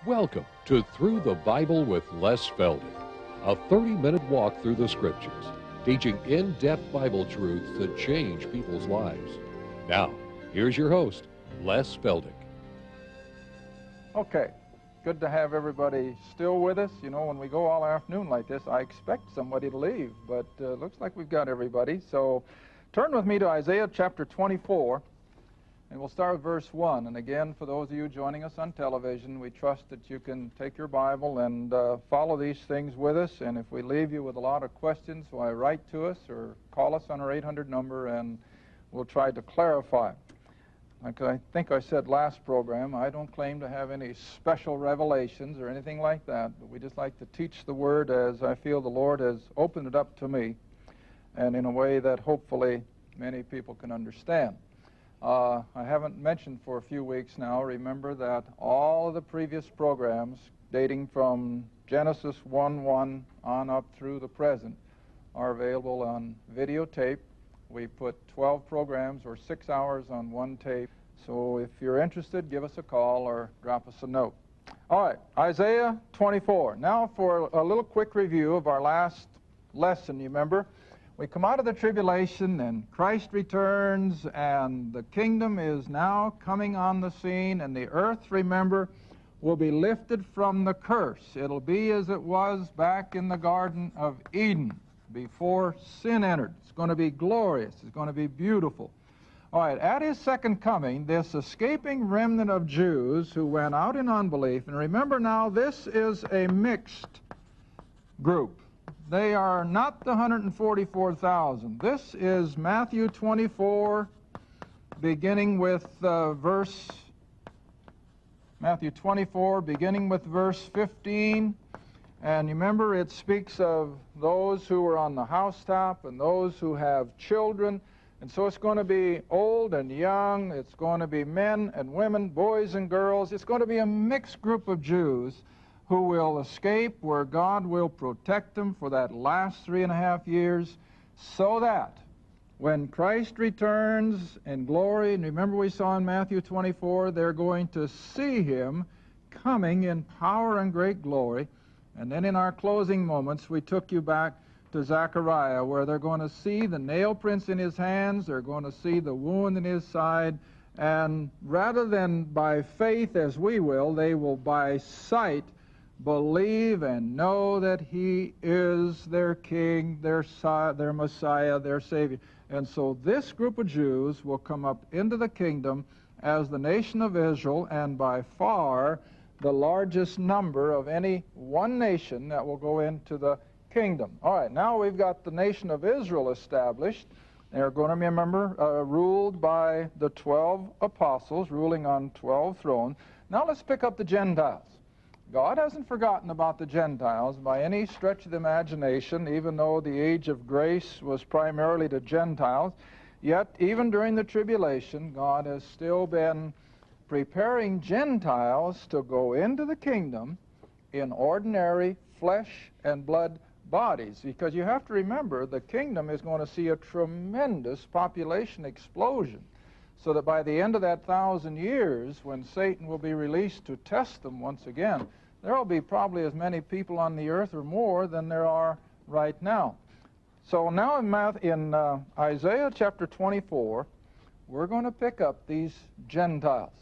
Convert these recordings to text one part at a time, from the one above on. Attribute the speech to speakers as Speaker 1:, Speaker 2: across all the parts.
Speaker 1: Welcome to Through the Bible with Les Feldick, a 30-minute walk through the Scriptures, teaching in-depth Bible truths that change people's lives. Now, here's your host, Les Feldick.
Speaker 2: Okay, good to have everybody still with us. You know, when we go all afternoon like this, I expect somebody to leave, but looks like we've got everybody. So turn with me to Isaiah chapter 24. And we'll start with verse 1. And again, for those of you joining us on television, we trust that you can take your Bible and follow these things with us. And if we leave you with a lot of questions, why, write to us or call us on our 800 number, and we'll try to clarify. Like I think I said last program, I don't claim to have any special revelations or anything like that, but we just like to teach the Word as I feel the Lord has opened it up to me, and in a way that hopefully many people can understand. I haven't mentioned for a few weeks now, remember that all of the previous programs dating from Genesis 1:1 on up through the present are available on videotape. We put 12 programs or 6 hours on one tape. So if you're interested, give us a call or drop us a note. All right, Isaiah 24. Now for a little quick review of our last lesson. You remember? We come out of the tribulation, and Christ returns, and the kingdom is now coming on the scene, and the earth, remember, will be lifted from the curse. It'll be as it was back in the Garden of Eden before sin entered. It's going to be glorious. It's going to be beautiful. All right, at his second coming, this escaping remnant of Jews who went out in unbelief, and remember now, this is a mixed group. They are not the 144,000. This is Matthew 24, beginning with Matthew 24, beginning with verse 15. And remember, it speaks of those who are on the housetop and those who have children. And so it's going to be old and young. It's going to be men and women, boys and girls. It's going to be a mixed group of Jews who will escape, where God will protect them for that last 3.5 years, so that when Christ returns in glory, and remember we saw in Matthew 24, they're going to see him coming in power and great glory. And then in our closing moments, we took you back to Zechariah, where they're going to see the nail prints in his hands, they're going to see the wound in his side, and rather than by faith as we will, they will by sight believe and know that he is their king, their Messiah, their Savior. And so this group of Jews will come up into the kingdom as the nation of Israel, and by far the largest number of any one nation that will go into the kingdom. All right, now we've got the nation of Israel established. They're going to be, remember, ruled by the 12 apostles, ruling on 12 thrones. Now let's pick up the Gentiles. God hasn't forgotten about the Gentiles by any stretch of the imagination, even though the age of grace was primarily to Gentiles. Yet, even during the tribulation, God has still been preparing Gentiles to go into the kingdom in ordinary flesh and blood bodies. Because you have to remember, the kingdom is going to see a tremendous population explosion. So that by the end of that 1,000 years, when Satan will be released to test them once again, there will be probably as many people on the earth or more than there are right now. So now in Isaiah chapter 24, we're going to pick up these Gentiles.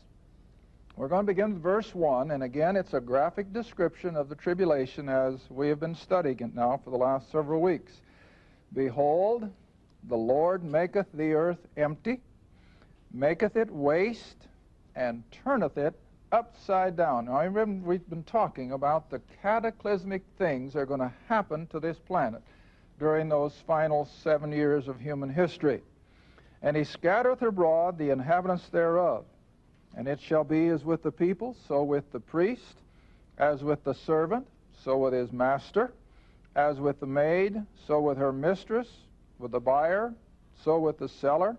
Speaker 2: We're going to begin with verse 1, and again, it's a graphic description of the tribulation as we have been studying it now for the last several weeks. Behold, the Lord maketh the earth empty, maketh it waste, and turneth it upside down. Now, I remember we've been talking about the cataclysmic things that are going to happen to this planet during those final 7 years of human history. And he scattereth abroad the inhabitants thereof. And it shall be as with the people, so with the priest, as with the servant, so with his master, as with the maid, so with her mistress, with the buyer, so with the seller,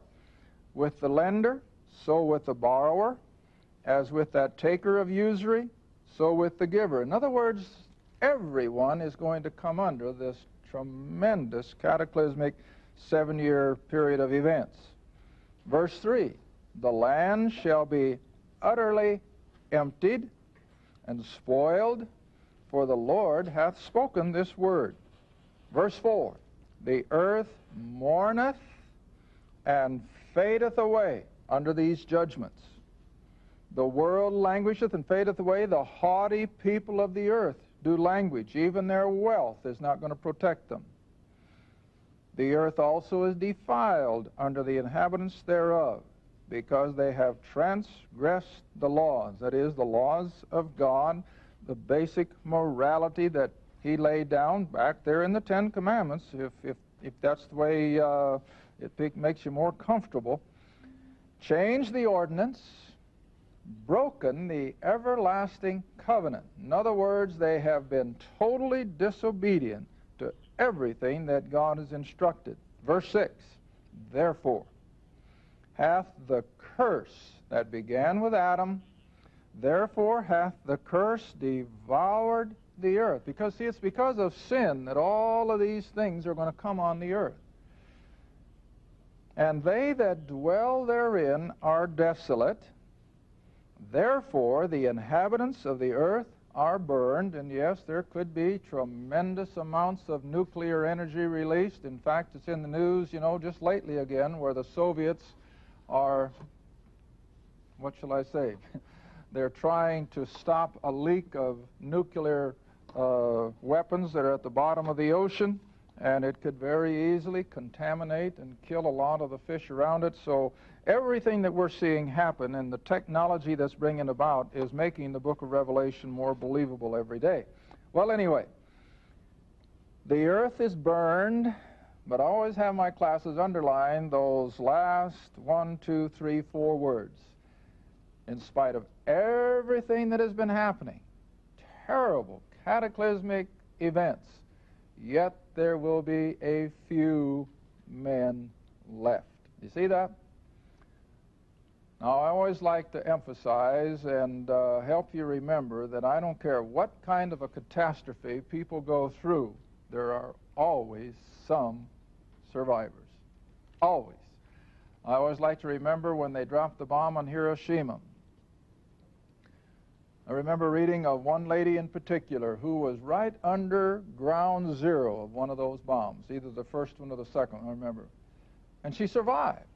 Speaker 2: with the lender, so with the borrower, as with that taker of usury, so with the giver. In other words, everyone is going to come under this tremendous cataclysmic 7-year period of events. Verse 3, the land shall be utterly emptied, and spoiled, for the Lord hath spoken this word. Verse 4, the earth mourneth and fadeth away under these judgments. The world languisheth and fadeth away. The haughty people of the earth do languish. Even their wealth is not going to protect them. The earth also is defiled under the inhabitants thereof, because they have transgressed the laws, that is, the laws of God, the basic morality that he laid down back there in the Ten Commandments, if that's the way it makes you more comfortable. Changed the ordinance, broken the everlasting covenant. In other words, they have been totally disobedient to everything that God has instructed. Verse 6, therefore hath the curse that began with Adam, therefore hath the curse devoured the earth. Because, see, it's because of sin that all of these things are going to come on the earth. And they that dwell therein are desolate. Therefore the inhabitants of the earth are burned. And yes, there could be tremendous amounts of nuclear energy released. In fact, it's in the news, you know, just lately again, where the Soviets are, what shall I say, they're trying to stop a leak of nuclear weapons that are at the bottom of the ocean, and it could very easily contaminate and kill a lot of the fish around it. So everything that we're seeing happen and the technology that's bringing about is making the book of Revelation more believable every day. Well, anyway, the earth is burned, but I always have my classes underline those last 1, 2, 3, 4 words. In spite of everything that has been happening, terrible, cataclysmic events, yet there will be a few men left. You see that? Now, I always like to emphasize and help you remember that I don't care what kind of a catastrophe people go through, there are always some survivors. Always. I always like to remember when they dropped the bomb on Hiroshima. I remember reading of one lady in particular who was right under ground zero of one of those bombs, either the first one or the second one, I remember. And she survived.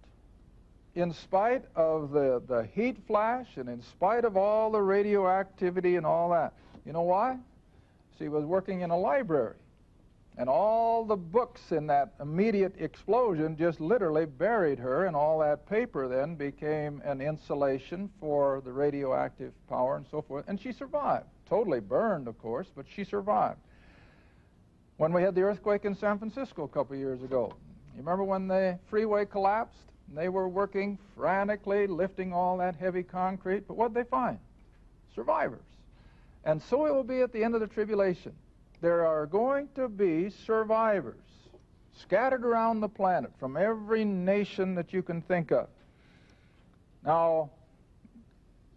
Speaker 2: In spite of the heat flash and in spite of all the radioactivity and all that. You know why? She was working in a library. And all the books in that immediate explosion just literally buried her, and all that paper then became an insulation for the radioactive power and so forth. And she survived. Totally burned, of course, but she survived. When we had the earthquake in San Francisco a couple of years ago, you remember when the freeway collapsed? They were working frantically, lifting all that heavy concrete, but what did they find? Survivors. And so it will be at the end of the tribulation. There are going to be survivors scattered around the planet from every nation that you can think of. Now,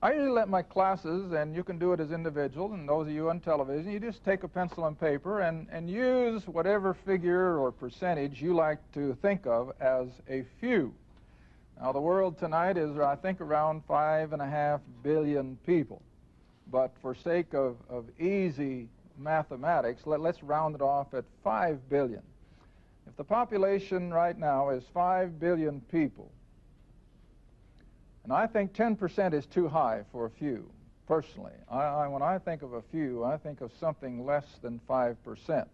Speaker 2: I usually let my classes, and you can do it as individuals, and those of you on television, you just take a pencil and paper and use whatever figure or percentage you like to think of as a few. Now, the world tonight is, I think, around 5.5 billion people. But for sake of easy mathematics, let's round it off at 5 billion. If the population right now is 5 billion people, and I think 10% is too high for a few, personally. When I think of a few, I think of something less than 5%.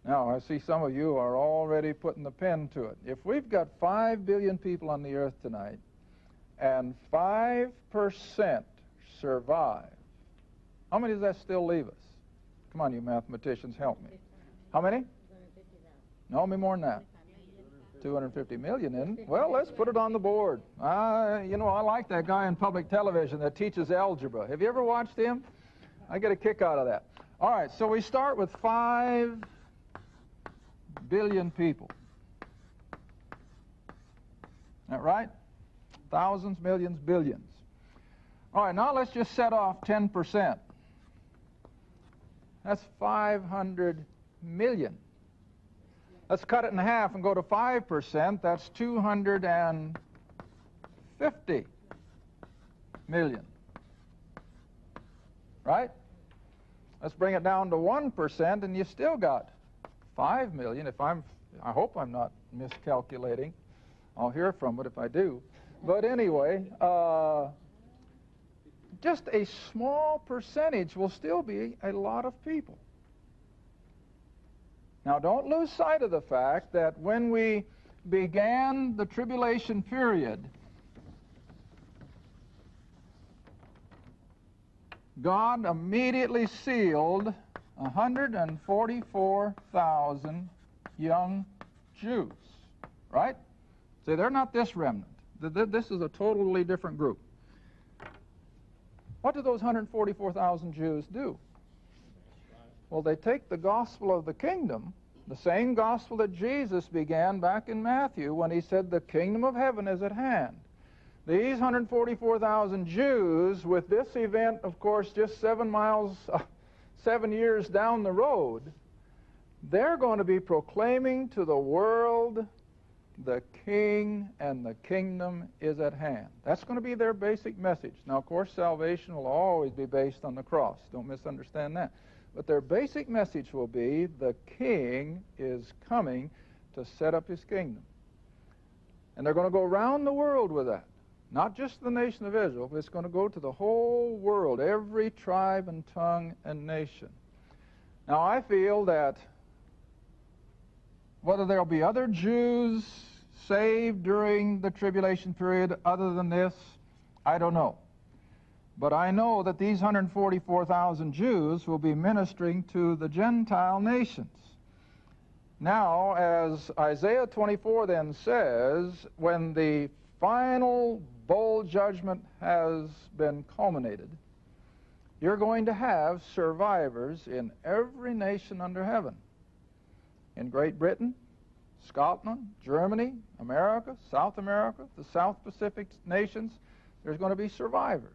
Speaker 2: Now, I see some of you are already putting the pen to it. If we've got 5 billion people on the earth tonight, and 5% survive, how many does that still leave us? Come on, you mathematicians, help me. How many? No, me more than that. 250 million, isn't it? Well, let's put it on the board. You know, I like that guy on public television that teaches algebra. Have you ever watched him? I get a kick out of that. All right, so we start with 5 billion people. Is that right? Thousands, millions, billions. All right, now let's just set off 10%. That's 500 million. Let's cut it in half and go to 5%. That's 250 million. right? Let's bring it down to 1%, and you still got 5 million. I hope I'm not miscalculating. I'll hear from it if I do. But anyway, just a small percentage will still be a lot of people. Now, don't lose sight of the fact that when we began the tribulation period, God immediately sealed 144,000 young Jews, right? See, they're not this remnant. This is a totally different group. What do those 144,000 Jews do? Well, they take the gospel of the kingdom, the same gospel that Jesus began back in Matthew when he said the kingdom of heaven is at hand. These 144,000 Jews, with this event, of course, just 7 years down the road, they're going to be proclaiming to the world the king and the kingdom is at hand. That's going to be their basic message. Now, of course, salvation will always be based on the cross. Don't misunderstand that. But their basic message will be the king is coming to set up his kingdom. And they're going to go around the world with that. Not just the nation of Israel, but it's going to go to the whole world, every tribe and tongue and nation. Now, I feel that whether there'll be other Jews saved during the tribulation period other than this, I don't know. But I know that these 144,000 Jews will be ministering to the Gentile nations. Now, as Isaiah 24 then says, when the final bowl judgment has been culminated, you're going to have survivors in every nation under heaven. In Great Britain, Scotland, Germany, America, South America, the South Pacific nations, there's going to be survivors.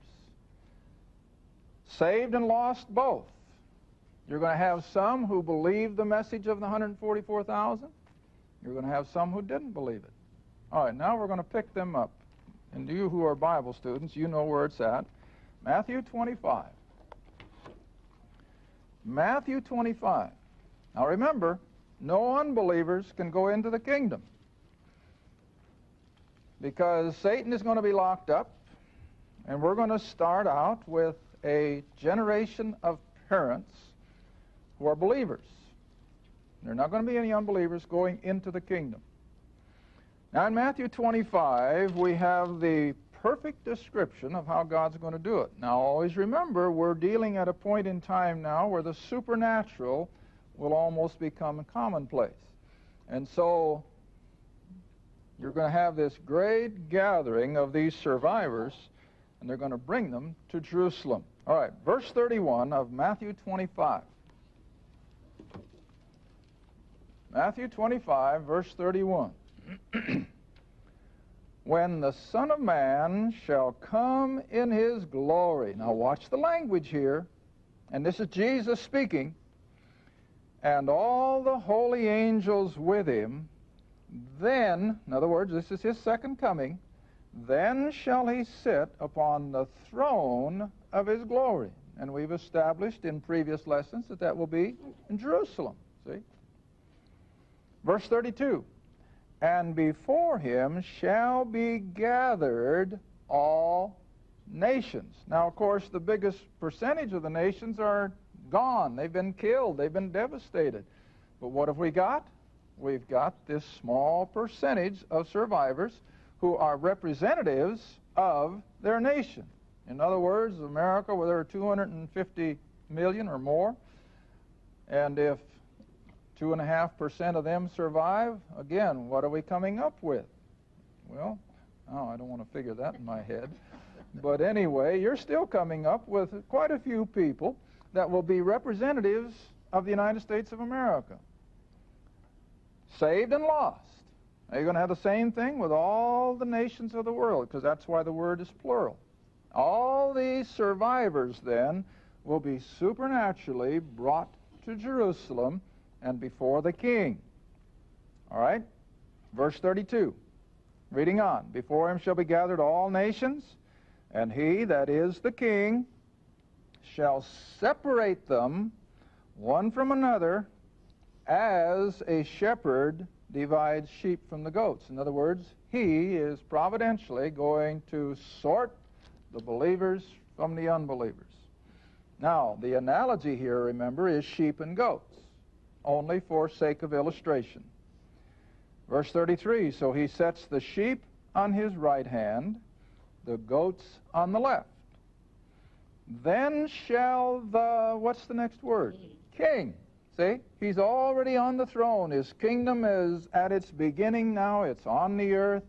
Speaker 2: Saved and lost both. You're going to have some who believed the message of the 144,000. You're going to have some who didn't believe it. All right, now we're going to pick them up. And you who are Bible students, you know where it's at. Matthew 25. Matthew 25. Now remember, no unbelievers can go into the kingdom, because Satan is going to be locked up, and we're going to start out with a generation of parents who are believers. There are not going to be any unbelievers going into the kingdom. Now in Matthew 25, we have the perfect description of how God's going to do it. Now always remember, we're dealing at a point in time now where the supernatural will almost become commonplace. And so you're going to have this great gathering of these survivors, and they're going to bring them to Jerusalem. All right, verse 31 of Matthew 25. Matthew 25, verse 31. When the Son of Man shall come in his glory. Now watch the language here, and this is Jesus speaking. And all the holy angels with him, then, in other words, this is his second coming, then shall he sit upon the throne of his glory. And we've established in previous lessons that that will be in Jerusalem, see? Verse 32, and before him shall be gathered all nations. Now, of course, the biggest percentage of the nations are gone. They've been killed. They've been devastated. But what have we got? We've got this small percentage of survivors who are representatives of their nation. In other words, America, where there are 250 million or more, and if 2.5% of them survive, again, what are we coming up with? Well, I don't want to figure that in my head. But anyway, you're still coming up with quite a few people that will be representatives of the United States of America. Saved and lost. Now, you're going to have the same thing with all the nations of the world, because that's why the word is plural. All these survivors, then, will be supernaturally brought to Jerusalem and before the king. All right? Verse 32. Reading on. Before him shall be gathered all nations, and he, that is the king, shall separate them one from another, as a shepherd divides sheep from the goats. In other words, he is providentially going to sort the believers from the unbelievers. Now, the analogy here, remember, is sheep and goats, only for sake of illustration. Verse 33, so he sets the sheep on his right hand, the goats on the left. Then shall the, what's the next word? King. See, he's already on the throne. His kingdom is at its beginning now. It's on the earth,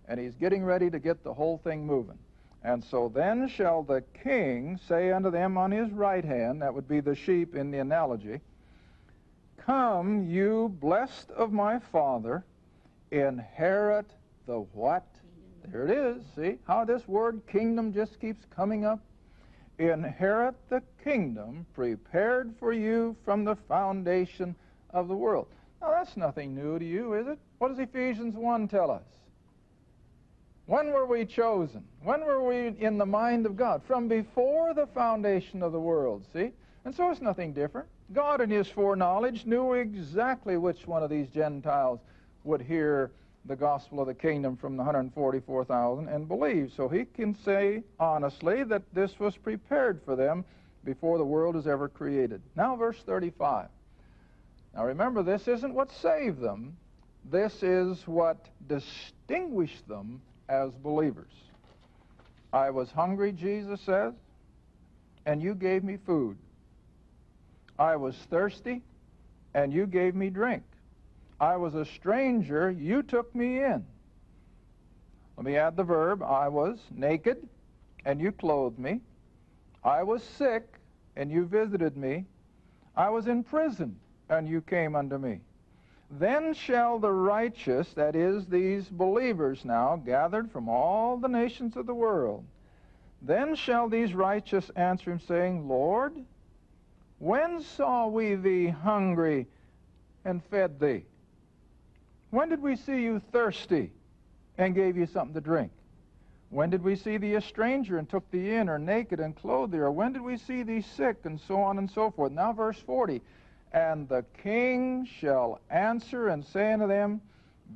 Speaker 2: and he's getting ready to get the whole thing moving. And so then shall the king say unto them on his right hand, that would be the sheep in the analogy, come, you blessed of my Father, inherit the what? There it is. See how this word kingdom just keeps coming up? Inherit the kingdom prepared for you from the foundation of the world. Now, that's nothing new to you, is it? What does Ephesians 1 tell us? When were we chosen? When were we in the mind of God? From before the foundation of the world, see? And so it's nothing different. God in his foreknowledge knew exactly which one of these Gentiles would hear the gospel of the kingdom from the 144,000 and believe. So he can say honestly that this was prepared for them before the world is ever created. Now verse 35. Now remember, this isn't what saved them. This is what distinguished them as believers. I was hungry, Jesus says, and you gave me food. I was thirsty, and you gave me drink. I was a stranger, you took me in. Let me add the verb. I was naked, and you clothed me. I was sick, and you visited me. I was in prison, and you came unto me. Then shall the righteous, that is, these believers now, gathered from all the nations of the world, then shall these righteous answer him, saying, Lord, when saw we thee hungry and fed thee? When did we see you thirsty and gave you something to drink? When did we see thee a stranger and took thee in, or naked and clothed thee? Or when did we see thee sick, and so on and so forth? Now verse 40, and the king shall answer and say unto them,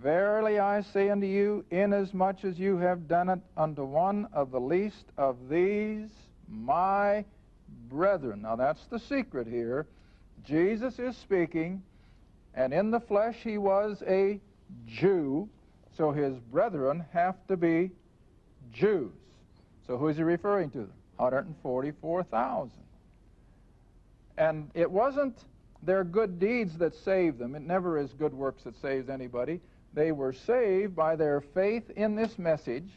Speaker 2: verily I say unto you, inasmuch as you have done it unto one of the least of these, my brethren. Now that's the secret here. Jesus is speaking, and in the flesh he was a Jew, so his brethren have to be Jews. So who is he referring to? 144,000. And it wasn't their good deeds that saved them. It never is good works that saves anybody. They were saved by their faith in this message,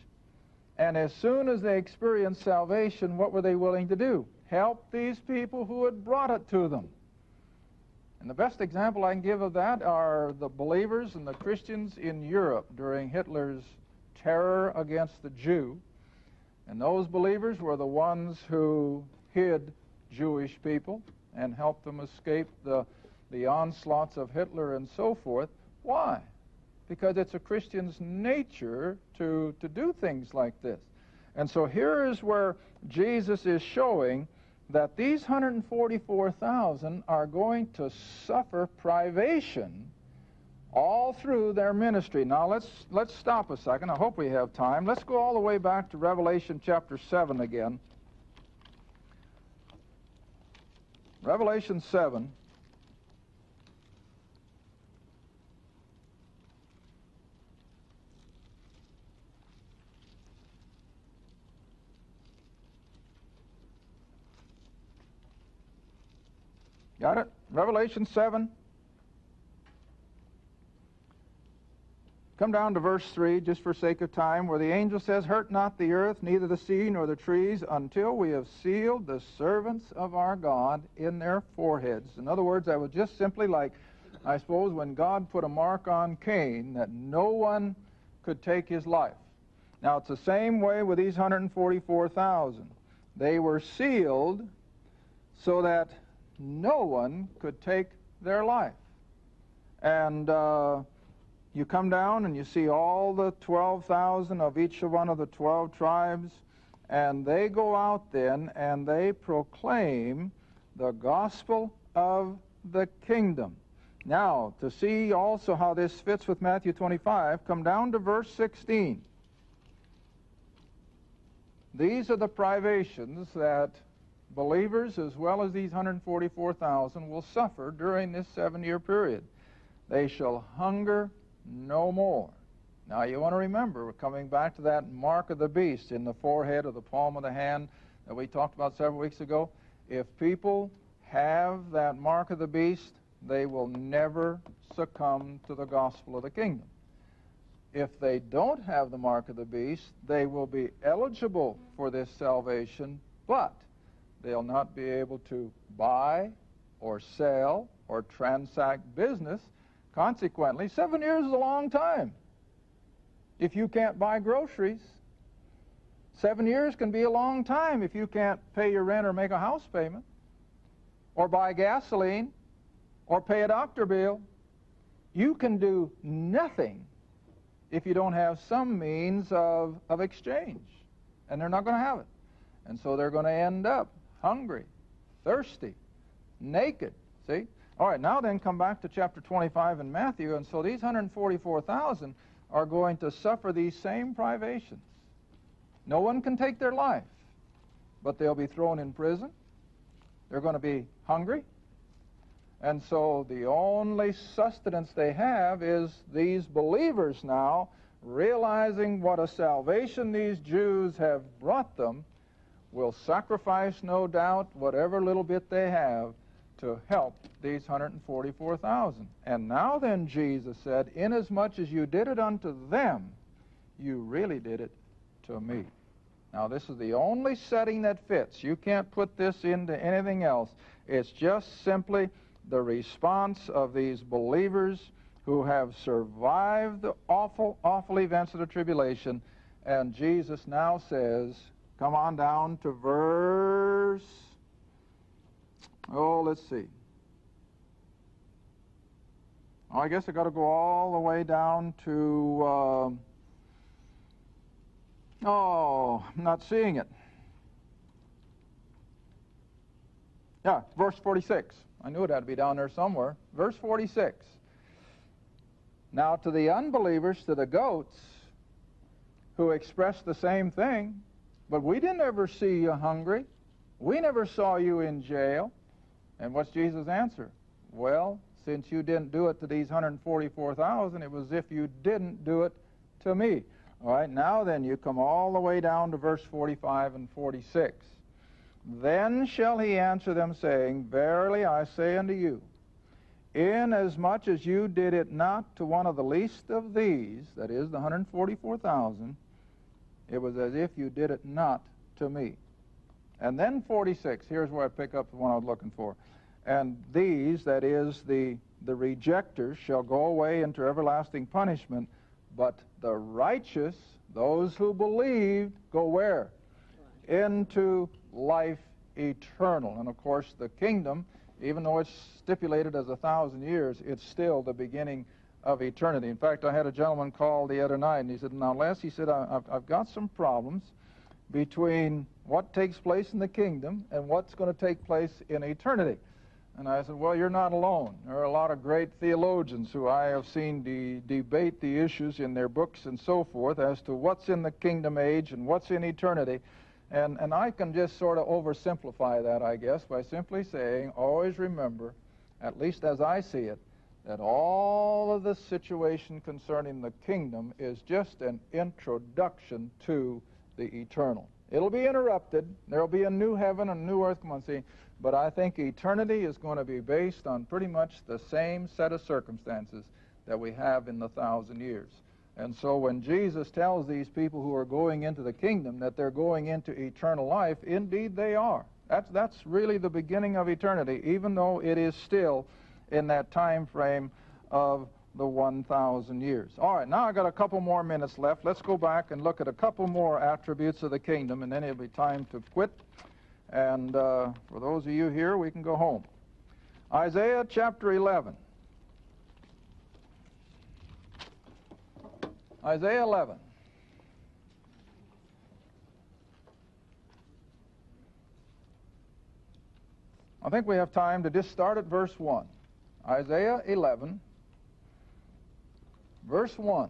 Speaker 2: and as soon as they experienced salvation, what were they willing to do? Help these people who had brought it to them. And the best example I can give of that are the believers and the Christians in Europe during Hitler's terror against the Jew. And those believers were the ones who hid Jewish people and helped them escape the onslaughts of Hitler and so forth. Why? Because it's a Christian's nature to do things like this. And so here is where Jesus is showing that these 144,000 are going to suffer privation all through their ministry. Now let's stop a second. I hope we have time. Let's go all the way back to Revelation chapter 7 again. Revelation 7. Got it? Revelation 7. Come down to verse 3, just for sake of time, where the angel says, hurt not the earth, neither the sea nor the trees, until we have sealed the servants of our God in their foreheads. In other words, that was just simply like, I suppose, when God put a mark on Cain, that no one could take his life. Now, it's the same way with these 144,000. They were sealed so that no one could take their life. And you come down and you see all the 12,000 of each one of the 12 tribes, And they go out then and they proclaim the gospel of the kingdom. Now, to see also how this fits with Matthew 25, come down to verse 16. These are the privations that believers, as well as these 144,000, will suffer during this 7-year period. They shall hunger no more. Now, you want to remember, we're coming back to that mark of the beast in the forehead or the palm of the hand that we talked about several weeks ago. If people have that mark of the beast, they will never succumb to the gospel of the kingdom. If they don't have the mark of the beast, they will be eligible for this salvation, but they'll not be able to buy or sell or transact business. Consequently, 7 years is a long time. If you can't buy groceries, 7 years can be a long time if you can't pay your rent or make a house payment, or buy gasoline, or pay a doctor bill. You can do nothing if you don't have some means of exchange. And they're not going to have it. And so they're going to end up hungry, thirsty, naked. See? All right, now then come back to chapter 25 in Matthew. And so these 144,000 are going to suffer these same privations. No one can take their life, but they'll be thrown in prison. They're going to be hungry. And so the only sustenance they have is these believers now, realizing what a salvation these Jews have brought them, will sacrifice, no doubt, whatever little bit they have to help these 144,000. And now then, Jesus said, inasmuch as you did it unto them, you really did it to me. Now, this is the only setting that fits. You can't put this into anything else. It's just simply the response of these believers who have survived the awful, awful events of the tribulation. And Jesus now says, come on down to verse, let's see. I guess I got to go all the way down to, I'm not seeing it. Yeah, verse 46. I knew it had to be down there somewhere. Verse 46. Now to the unbelievers, to the goats, who expressed the same thing, but we didn't ever see you hungry. We never saw you in jail. And what's Jesus' answer? Well, since you didn't do it to these 144,000, it was as if you didn't do it to me. All right, now then, you come all the way down to verse 45 and 46. Then shall he answer them, saying, verily I say unto you, inasmuch as you did it not to one of the least of these, that is, the 144,000, it was as if you did it not to me. And then 46, here's where I pick up the one I was looking for. And these, that is, the rejectors, shall go away into everlasting punishment, but the righteous, those who believed, go where? Into life eternal. And of course the kingdom, even though it's stipulated as 1,000 years, it's still the beginning of eternity. In fact, I had a gentleman call the other night, and he said, now Les, he said, I've got some problems between what takes place in the kingdom and what's going to take place in eternity. And I said, well, you're not alone. There are a lot of great theologians who I have seen debate the issues in their books and so forth as to what's in the kingdom age and what's in eternity. And I can just sort of oversimplify that, I guess, by simply saying, always remember, at least as I see it, that all of the situation concerning the kingdom is just an introduction to the eternal. It'll be interrupted. There'll be a new heaven and a new earth, come on, see. But I think eternity is going to be based on pretty much the same set of circumstances that we have in the 1,000 years. And so when Jesus tells these people who are going into the kingdom that they're going into eternal life, indeed they are. That's really the beginning of eternity, even though it is still in that time frame of the 1,000 years. All right, now I got a couple more minutes left. Let's go back and look at a couple more attributes of the kingdom, and then it'll be time to quit. And for those of you here, we can go home. Isaiah chapter 11. Isaiah 11. I think we have time to just start at verse 1. Isaiah 11, verse 1.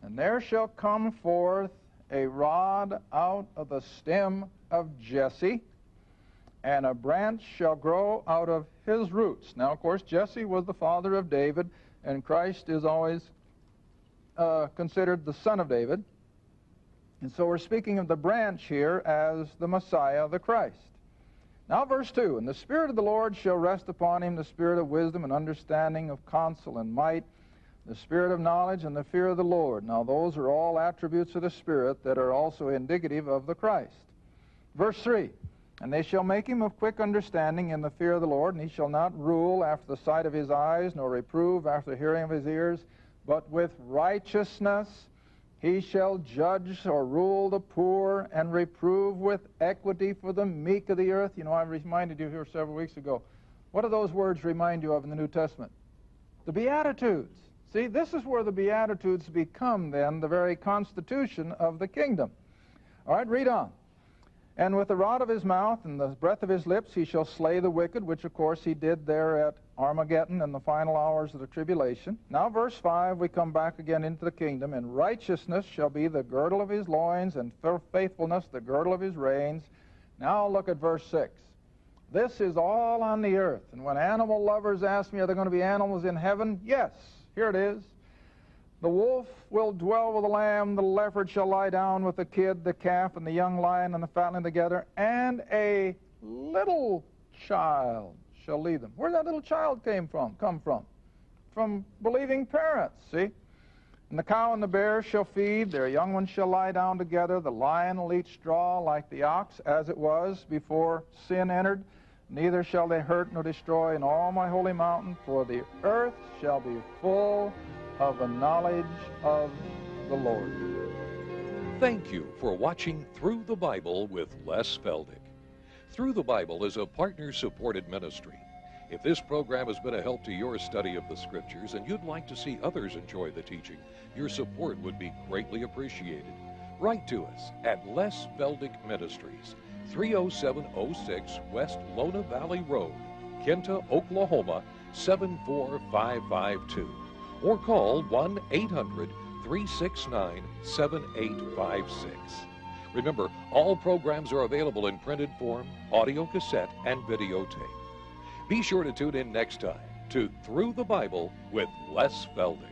Speaker 2: And there shall come forth a rod out of the stem of Jesse, and a branch shall grow out of his roots. Now, of course, Jesse was the father of David, and Christ is always considered the son of David. And so we're speaking of the branch here as the Messiah, the Christ. Now, verse 2, and the Spirit of the Lord shall rest upon him, the Spirit of wisdom and understanding, of counsel and might, the Spirit of knowledge and the fear of the Lord. Now, those are all attributes of the Spirit that are also indicative of the Christ. Verse 3, and they shall make him of quick understanding in the fear of the Lord, and he shall not rule after the sight of his eyes, nor reprove after the hearing of his ears, but with righteousness he shall judge or rule the poor, and reprove with equity for the meek of the earth. You know, I reminded you here several weeks ago. What do those words remind you of in the New Testament? The Beatitudes. See, this is where the Beatitudes become, then, the very constitution of the kingdom. All right, read on. And with the rod of his mouth and the breath of his lips he shall slay the wicked, which, of course, he did there at Armageddon in the final hours of the tribulation. Now, verse 5, we come back again into the kingdom. And righteousness shall be the girdle of his loins, and faithfulness the girdle of his reins. Now, look at verse 6. This is all on the earth. And when animal lovers ask me, are there going to be animals in heaven? Yes, here it is. The wolf will dwell with the lamb, the leopard shall lie down with the kid, the calf, and the young lion and the fatling together, and a little child shall lead them. Where did that little child come from? From believing parents, see? And the cow and the bear shall feed, their young ones shall lie down together, the lion will eat straw like the ox, as it was before sin entered. Neither shall they hurt nor destroy in all my holy mountain, for the earth shall be full of the knowledge of the Lord.
Speaker 1: Thank you for watching Through the Bible with Les Feldick. Through the Bible is a partner-supported ministry. If this program has been a help to your study of the Scriptures and you'd like to see others enjoy the teaching, your support would be greatly appreciated. Write to us at Les Feldick Ministries, 30706 West Lona Valley Road, Kinta, Oklahoma, 74552. Or call 1-800-369-7856. Remember, all programs are available in printed form, audio cassette, and videotape. Be sure to tune in next time to Through the Bible with Les Feldick.